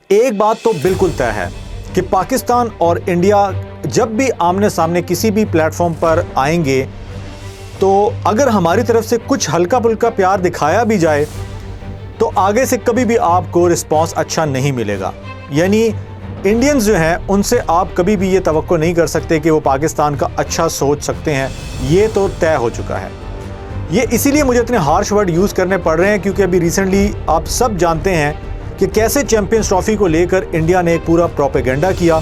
एक बात तो बिल्कुल तय है कि पाकिस्तान और इंडिया जब भी आमने सामने किसी भी प्लेटफॉर्म पर आएंगे तो अगर हमारी तरफ से कुछ हल्का फुल्का प्यार दिखाया भी जाए तो आगे से कभी भी आपको रिस्पांस अच्छा नहीं मिलेगा। यानी इंडियंस जो हैं उनसे आप कभी भी ये तवक्को नहीं कर सकते कि वो पाकिस्तान का अच्छा सोच सकते हैं, ये तो तय हो चुका है। ये इसीलिए मुझे इतने हार्श वर्ड यूज़ करने पड़ रहे हैं क्योंकि अभी रिसेंटली आप सब जानते हैं कि कैसे चैंपियंस ट्रॉफी को लेकर इंडिया ने एक पूरा प्रोपेगेंडा किया,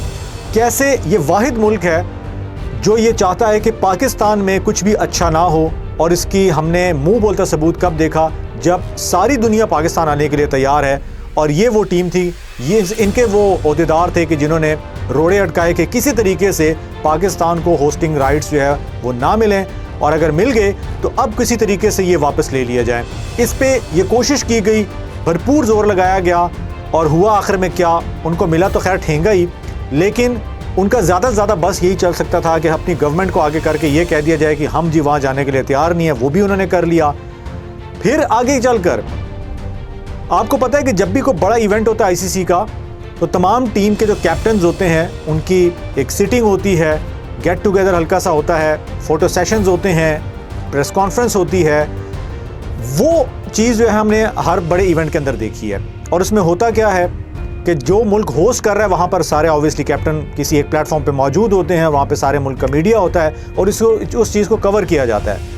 कैसे ये वाहिद मुल्क है जो ये चाहता है कि पाकिस्तान में कुछ भी अच्छा ना हो। और इसकी हमने मुंह बोलता सबूत कब देखा, जब सारी दुनिया पाकिस्तान आने के लिए तैयार है और ये वो टीम थी, ये इनके वो ओहदेदार थे कि जिन्होंने रोड़े अटकाए कि किसी तरीके से पाकिस्तान को होस्टिंग राइट्स जो है वो ना मिलें, और अगर मिल गए तो अब किसी तरीके से ये वापस ले लिया जाए। इस पे ये कोशिश की गई, भरपूर जोर लगाया गया, और हुआ आखिर में क्या, उनको मिला तो खैर ठेंगा ही, लेकिन उनका ज़्यादा से ज़्यादा बस यही चल सकता था कि अपनी गवर्नमेंट को आगे करके ये कह दिया जाए कि हम जी वहाँ जाने के लिए तैयार नहीं है। वो भी उन्होंने कर लिया। फिर आगे चलकर आपको पता है कि जब भी कोई बड़ा इवेंट होता है आईसीसी का तो तमाम टीम के जो कैप्टन्स होते हैं उनकी एक सिटिंग होती है, गेट टुगेदर हल्का सा होता है, फ़ोटो सेशंस होते हैं, प्रेस कॉन्फ्रेंस होती है। वो चीज़ जो है हमने हर बड़े इवेंट के अंदर देखी है। और उसमें होता क्या है कि जो मुल्क होस्ट कर रहा है वहाँ पर सारे ऑब्वियसली कैप्टन किसी एक प्लेटफॉर्म पे मौजूद होते हैं, वहाँ पे सारे मुल्क का मीडिया होता है और इसको उस चीज़ को कवर किया जाता है।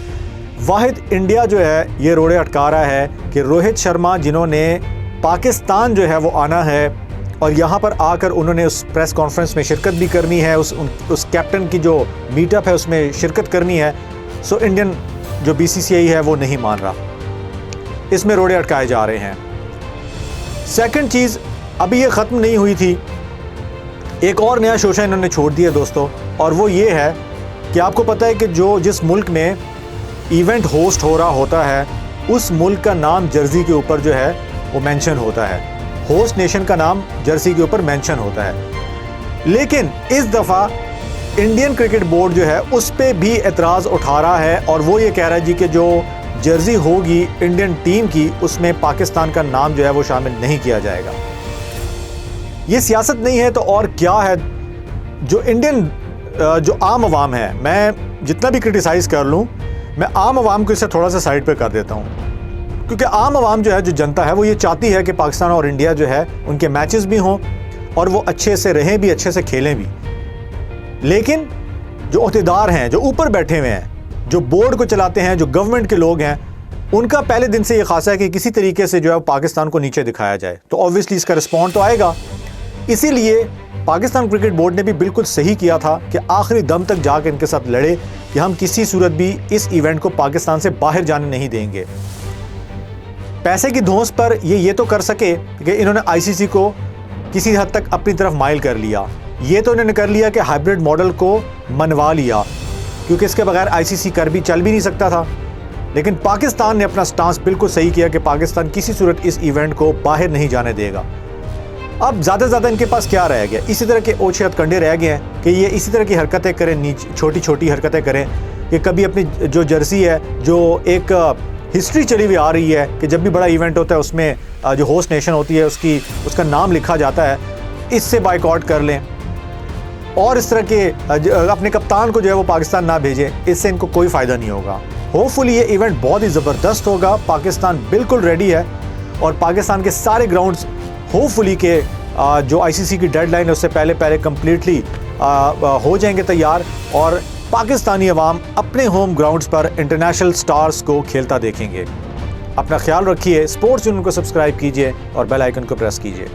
वाहिद इंडिया जो है ये रोड़े अटका रहा है कि रोहित शर्मा जिन्होंने पाकिस्तान जो है वो आना है और यहाँ पर आकर उन्होंने उस प्रेस कॉन्फ्रेंस में शिरकत भी करनी है, उस कैप्टन की जो मीटअप है उसमें शिरकत करनी है, सो इंडियन जो बीसीसीआई है वो नहीं मान रहा, इसमें रोड़े अटकाए जा रहे हैं। सेकंड चीज़, अभी ये ख़त्म नहीं हुई थी, एक और नया शोशा इन्होंने छोड़ दिया दोस्तों, और वो ये है कि आपको पता है कि जिस मुल्क में इवेंट होस्ट हो रहा होता है उस मुल्क का नाम जर्सी के ऊपर जो है वो मेंशन होता है, होस्ट नेशन का नाम जर्सी के ऊपर मेंशन होता है। लेकिन इस दफ़ा इंडियन क्रिकेट बोर्ड जो है उस पर भी एतराज़ उठा रहा है और वो ये कह रहा है जी कि जो जर्सी होगी इंडियन टीम की उसमें पाकिस्तान का नाम जो है वो शामिल नहीं किया जाएगा। ये सियासत नहीं है तो और क्या है। जो इंडियन जो आम आवाम है, मैं जितना भी क्रिटिसाइज़ कर लूँ, मैं आम आवाम को इससे थोड़ा सा साइड पे कर देता हूँ, क्योंकि आम आवाम जो है, जो जनता है, वो ये चाहती है कि पाकिस्तान और इंडिया जो है उनके मैचेस भी हों और वो अच्छे से रहें भी, अच्छे से खेलें भी। लेकिन जो ओहदेदार हैं, जो ऊपर बैठे हुए हैं, जो बोर्ड को चलाते हैं, जो गवर्नमेंट के लोग हैं, उनका पहले दिन से ये खासा है कि किसी तरीके से जो है पाकिस्तान को नीचे दिखाया जाए। तो ऑब्वियसली इसका रिस्पॉन्ड तो आएगा। इसीलिए पाकिस्तान क्रिकेट बोर्ड ने भी बिल्कुल सही किया था कि आखिरी दम तक जाकर इनके साथ लड़े कि हम किसी सूरत भी इस इवेंट को पाकिस्तान से बाहर जाने नहीं देंगे। पैसे की धौंस पर ये तो कर सके कि इन्होंने आईसीसी को किसी हद तक अपनी तरफ माइल कर लिया। ये तो इन्होंने कर लिया कि हाइब्रिड मॉडल को मनवा लिया, क्योंकि इसके बगैर आईसीसी चल भी नहीं सकता था। लेकिन पाकिस्तान ने अपना स्टांस बिल्कुल सही किया कि पाकिस्तान किसी सूरत इस इवेंट को बाहर नहीं जाने देगा। अब ज़्यादा से ज़्यादा इनके पास क्या रह गया, इसी तरह के ओछे हथकंडे रह गए हैं कि ये इसी तरह की हरकतें करें, छोटी छोटी हरकतें करें कि कभी अपनी जो जर्सी है, जो एक हिस्ट्री चली हुई आ रही है कि जब भी बड़ा इवेंट होता है उसमें जो होस्ट नेशन होती है उसका नाम लिखा जाता है, इससे बाइकआउट कर लें और इस तरह के अपने कप्तान को जो है वो पाकिस्तान ना भेजें। इससे इनको कोई फ़ायदा नहीं होगा। होपफुली ये इवेंट बहुत ही ज़बरदस्त होगा। पाकिस्तान बिल्कुल रेडी है और पाकिस्तान के सारे ग्राउंड्स होपफुली के जो आईसीसी की डेडलाइन है उससे पहले कम्प्लीटली हो जाएंगे तैयार, और पाकिस्तानी अवाम अपने होम ग्राउंड्स पर इंटरनेशनल स्टार्स को खेलता देखेंगे। अपना ख्याल रखिए। स्पोर्ट्स यूनियन को सब्सक्राइब कीजिए और बेल आइकन को प्रेस कीजिए।